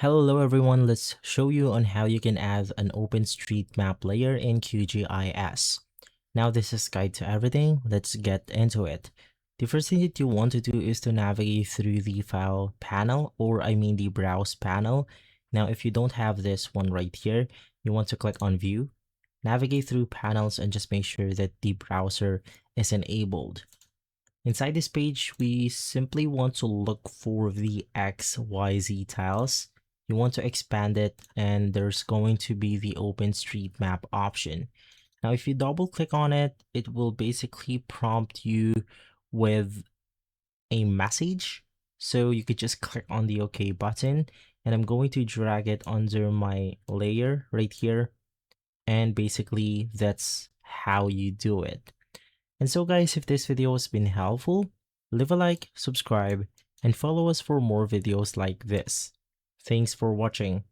Hello everyone, let's show you on how you can add an OpenStreetMap layer in QGIS. Now this is Guide to Everything, let's get into it. The first thing that you want to do is to navigate through the file panel, or I mean the browse panel. Now if you don't have this one right here, you want to click on view, navigate through panels and just make sure that the browser is enabled. Inside this page, we simply want to look for the XYZ tiles. You want to expand it and there's going to be the OpenStreetMap option. Now, if you double click on it, it will basically prompt you with a message. So you could just click on the OK button and I'm going to drag it under my layer right here. And basically that's how you do it. And so guys, if this video has been helpful, leave a like, subscribe, and follow us for more videos like this. Thanks for watching.